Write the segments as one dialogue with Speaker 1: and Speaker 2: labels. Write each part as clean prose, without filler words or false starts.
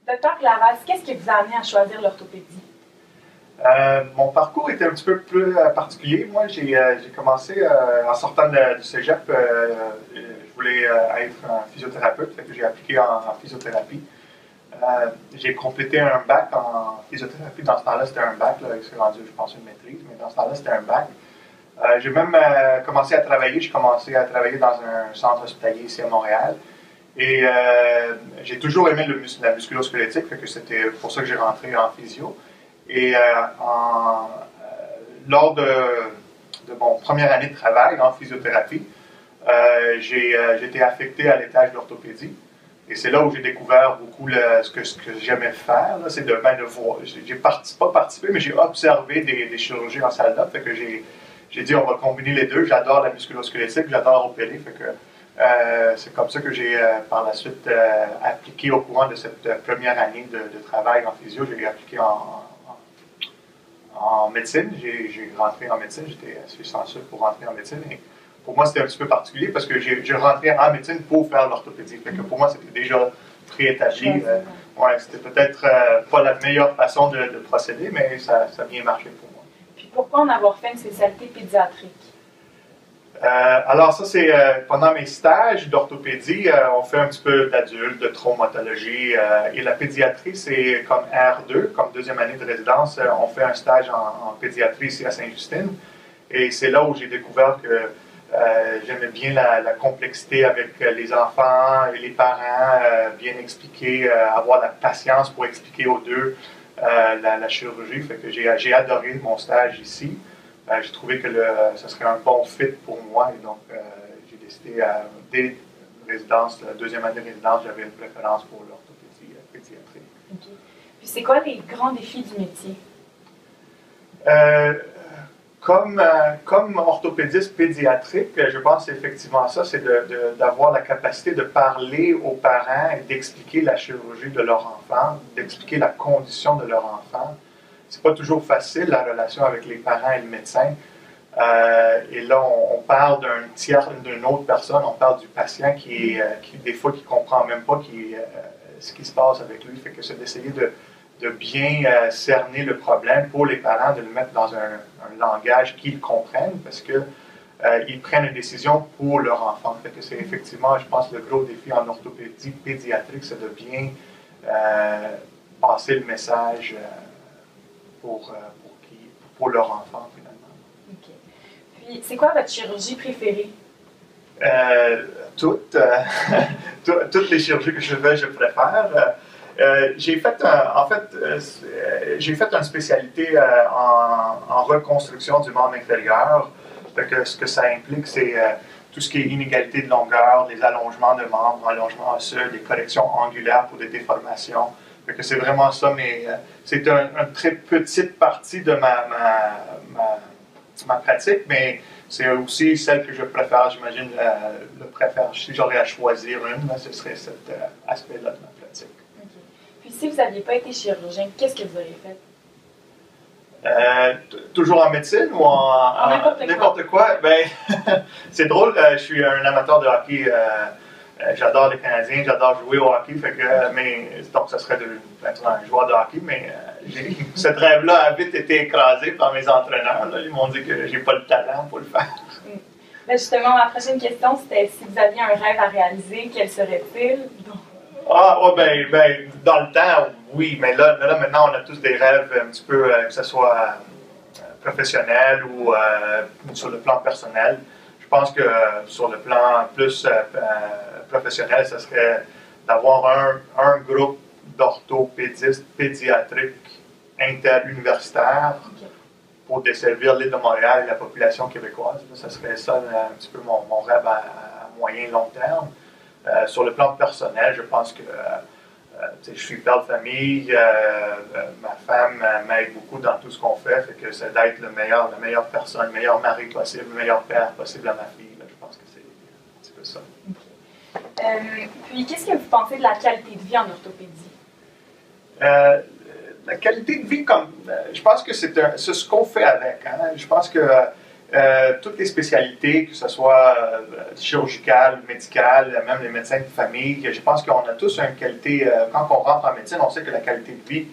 Speaker 1: Docteur Glavas, qu'est-ce qui vous a amené à choisir l'orthopédie?
Speaker 2: Mon parcours était un petit peu plus particulier. Moi, j'ai commencé en sortant du cégep. Je voulais être un physiothérapeute, fait que j'ai appliqué en physiothérapie. J'ai complété un bac en physiothérapie. Dans ce temps-là, c'était un bac. Là, c'est rendu, je pense, une maîtrise, mais dans ce temps-là, c'était un bac. J'ai même commencé à travailler. J'ai commencé à travailler dans un centre hospitalier ici à Montréal. Et j'ai toujours aimé la musculo-squelettique, fait que c'était pour ça que j'ai rentré en physio. Et lors de mon première année de travail en physiothérapie, j'ai été affecté à l'étage d'orthopédie. Et c'est là où j'ai découvert beaucoup ce que j'aimais faire. C'est de voir. J'ai pas participé, mais j'ai observé des chirurgies en salle d'op. Fait que j'ai dit, on va combiner les deux. J'adore la musculo-squelettique, j'adore opérer. Fait que c'est comme ça que j'ai par la suite appliqué au courant de cette première année de travail en physio. J'ai appliqué en médecine. J'ai rentré en médecine. J'étais assez censure pour rentrer en médecine. Et pour moi, c'était un petit peu particulier parce que j'ai rentré en médecine pour faire l'orthopédie. Fait que pour moi, c'était déjà préétabli. Ouais, c'était peut-être pas la meilleure façon de procéder, mais ça a bien marché pour moi.
Speaker 1: Puis pourquoi en avoir fait une spécialité pédiatrique?
Speaker 2: Alors ça, c'est pendant mes stages d'orthopédie, on fait un petit peu d'adulte, de traumatologie, et la pédiatrie, c'est comme R2, comme deuxième année de résidence, on fait un stage en pédiatrie ici à Sainte-Justine, et c'est là où j'ai découvert que j'aimais bien la complexité avec les enfants et les parents, bien expliquer, avoir la patience pour expliquer aux deux la chirurgie, fait que j'ai adoré mon stage ici. J'ai trouvé que ce serait un bon fit pour moi et donc j'ai décidé, dès résidence, la deuxième année de résidence, j'avais une préférence pour l'orthopédie pédiatrique.
Speaker 1: Okay. Puis c'est quoi les grands défis du métier?
Speaker 2: Comme orthopédiste pédiatrique, je pense effectivement ça, c'est d'avoir la capacité de parler aux parents et d'expliquer la chirurgie de leur enfant, d'expliquer la condition de leur enfant. C'est pas toujours facile, la relation avec les parents et le médecin. Et là, on parle d'une autre personne, on parle du patient qui des fois, qui comprend même pas ce qui se passe avec lui. Fait que c'est d'essayer de bien cerner le problème pour les parents, de le mettre dans un langage qu'ils comprennent, parce que ils prennent une décision pour leur enfant. Fait que c'est effectivement, je pense, le gros défi en orthopédie pédiatrique, c'est de bien passer le message pour leur enfant, finalement.
Speaker 1: OK. Puis, c'est quoi votre chirurgie préférée?
Speaker 2: Toutes les chirurgies que je fais, je préfère. J'ai fait une spécialité en reconstruction du membre inférieur. Ce que ça implique, c'est tout ce qui est inégalité de longueur, les allongements de membres, allongements osseux, des corrections angulaires pour des déformations. C'est vraiment ça, mais c'est une très petite partie de ma pratique, mais c'est aussi celle que je préfère, j'imagine, si j'aurais à choisir une, ce serait cet aspect-là de ma pratique.
Speaker 1: Okay. Puis si vous n'aviez pas été chirurgien, qu'est-ce que vous auriez fait?
Speaker 2: Toujours en médecine ou en n'importe quoi? Ben, c'est drôle, je suis un amateur de hockey. J'adore les Canadiens, j'adore jouer au hockey, donc ça serait d'être un joueur de hockey, mais cette rêve-là a vite été écrasé par mes entraîneurs. Là. Ils m'ont dit que j'ai pas le talent pour le faire.
Speaker 1: Ben justement, ma prochaine question, c'était si vous aviez un rêve à réaliser, quel serait-il?
Speaker 2: Dans le temps, oui, mais là, maintenant, on a tous des rêves un petit peu, que ce soit professionnel ou sur le plan personnel. Je pense que sur le plan plus professionnel, ce serait d'avoir un groupe d'orthopédistes pédiatriques interuniversitaires pour desservir l'île de Montréal et la population québécoise. Ce serait ça un petit peu mon rêve à moyen et long terme. Sur le plan personnel, je pense que je suis père de famille, ma femme m'aide beaucoup dans tout ce qu'on fait, que c'est d'être la meilleure personne, le meilleur mari possible, le meilleur père possible à ma fille. Là, je pense que c'est un petit peu ça.
Speaker 1: Okay. Puis, qu'est-ce que vous pensez de la qualité de vie en orthopédie?
Speaker 2: La qualité de vie, je pense que c'est ce qu'on fait avec. Hein? Je pense que Toutes les spécialités, que ce soit chirurgicales, médicales, même les médecins de famille, je pense qu'on a tous une qualité, quand on rentre en médecine, on sait que la qualité de vie,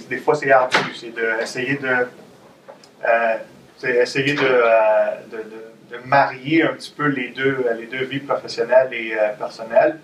Speaker 2: des fois c'est ardu, c'est essayer de marier un petit peu les deux vies professionnelles et personnelles.